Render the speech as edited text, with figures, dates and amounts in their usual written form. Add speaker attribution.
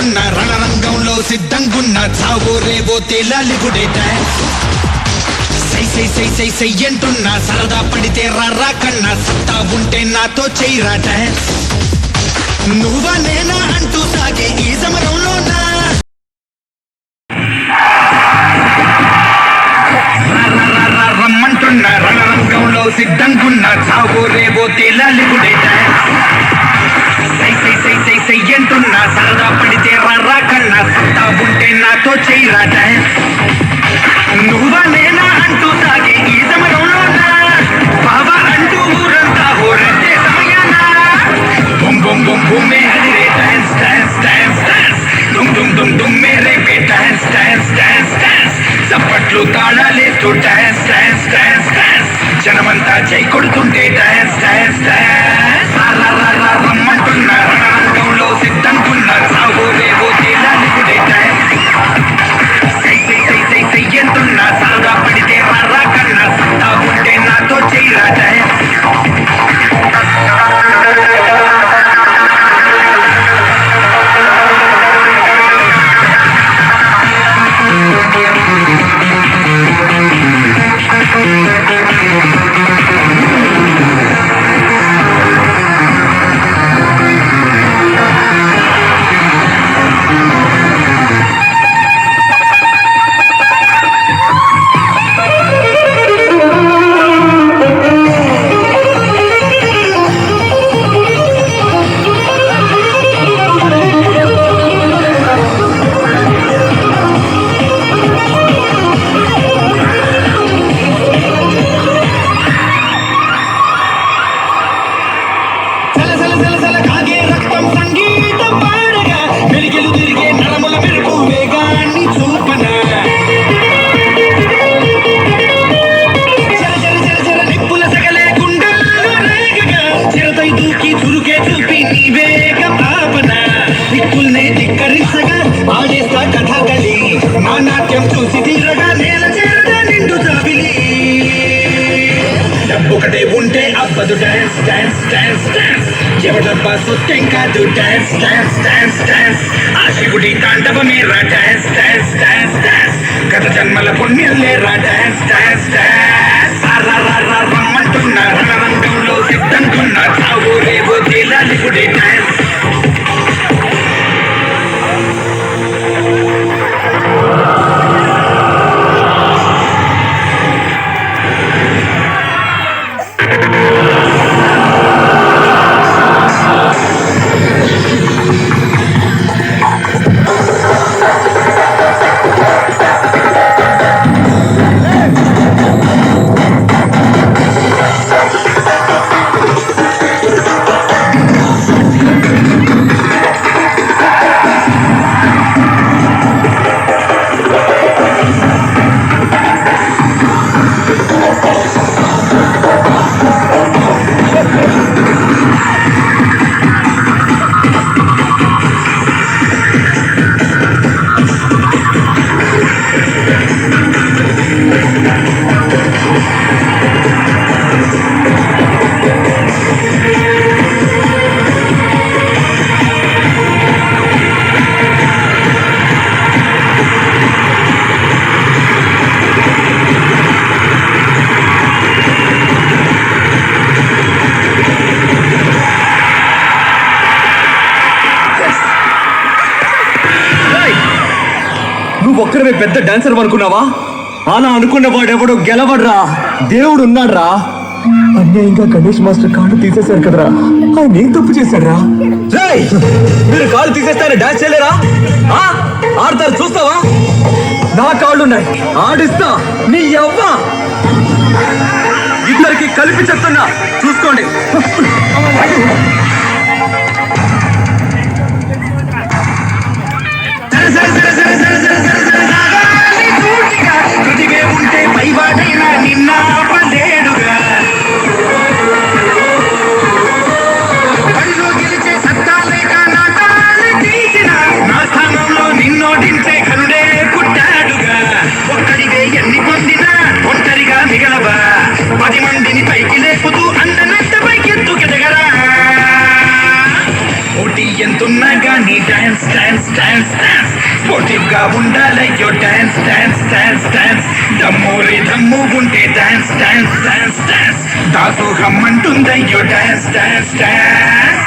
Speaker 1: రమ్మంటున్న రణరంగంలో సిద్ధంగున్న చావో రేవో తేలాలిగుడే డాన్స్ సై సై సై సై సై అంటున్నా సరదా పడితే రారా కన్నా సత్తా ఉంటే నాతో చెయ్యరా డాన్స్ నువ్వా నేనా అంటూ సాగే ఈ సమరంలోనా రమ్మంటున్న రణరంగంలో సిద్ధంగున్న చావో రేవో తేలాలిగుడే డాన్స్ సై సై సై సై సై అంటున్నా సరదా పడితే రారా కన్నా సత్తా ఉంటే నాతో చెయ్యరా డాన్స్ నువ్వా నేనా అంటూ సాగే ఈ సమరంలోనా బాబా అంటూ ఊరంతా హోరెత్తే సమయాన బుమ్ బుమ్ బుమ్ బుమ్ మే హరిరే డాన్స్ డాన్స్ డాన్స్ డాన్స్ దుమ్ దుమ్ దుమ్ దుమ్ మేరే పే డాన్స్ డాన్స్ డాన్స్ డాన్స్ చప్పట్లు తాళాలేస్తూ డాన్స్ డాన్స్ డాన్స్ డాన్స్ జనమంతా జై కొడుతుంటే డాన్స్ డాన్స్ డాన్స్ రమ్మంటున్న రణరంగంలో సిద్ధంగున్న సాగో రేవో తేలాలిగుడే డాన్స్ సై సై సై సై సై అంటున్నా సరదా పడితే రారా కన్నా సత్తా ఉంటే నాతో చెయ్యరా డాన్స్ ఒకటే ఉంటే అబ్బదు డాన్స్ డాన్స్ డాన్స్ డాన్స్ ఎవడబ్బా సొత్తెం కాదు డాన్స్ డాన్స్ డాన్స్ డాన్స్ ఆ శివుడి తాండవమేరా డాన్స్ డాన్స్ డాన్స్ డాన్స్ గత జన్మల పుణ్యలేరా డాన్స్ డాన్స్ డాన్స్ రమ్మంటున్న రణరంగంలో సిద్ధంగున్న చావో రేవో తేలాలిగుడే డాన్స్
Speaker 2: ఒక్కరే పెద్ద డాన్సర్ అనుకున్నావా? అలా అనుకున్న వాడెవడో గెలవడ్రా, దేవుడు ఉన్నాడ్రా. అన్యాయంగా గణేష్ మాస్టర్ కాళ్ళు తీసేశారు కదరా, ఆయన ఏం తప్పు చేశాడ్రా? మీరు కాళ్ళు తీసేస్తారని డాన్స్ చేయలేరా? ఆడతారు చూస్తావా? నా కాళ్ళున్నాయి, ఆడిస్తా. నీ యవ్వ ఇద్దరికి కలిపి చెప్తున్నా, చూసుకోండి. ఉంటే పైవాడైనా నిన్న పలేడుగా బడిలో గెలిచే సత్తా లేక నా తాళి తీసిన నా స్థానంలో నిన్నోడించే కనుడే పుట్టాడుగా. ఒక్కడివే ఎన్ని పొందినా ఒంటరిగా మిగలవా, 10 మందిని పైకి లేపుతూ అందనంత పైకెత్తుకెదగరా. పోటీ ఎంతున్నా గానీ dance dance dance
Speaker 1: dance dance sportive గా ఉండాలయ్యో డాన్స్ డాన్స్ డాన్స్ డాన్స్ దమ్మోరే దమ్ము ఉంటే డాన్స్ డాన్స్ డాన్స్ డాన్స్ దాసోహం అంటుందయ్యో డాన్స్ డాన్స్ డాన్స్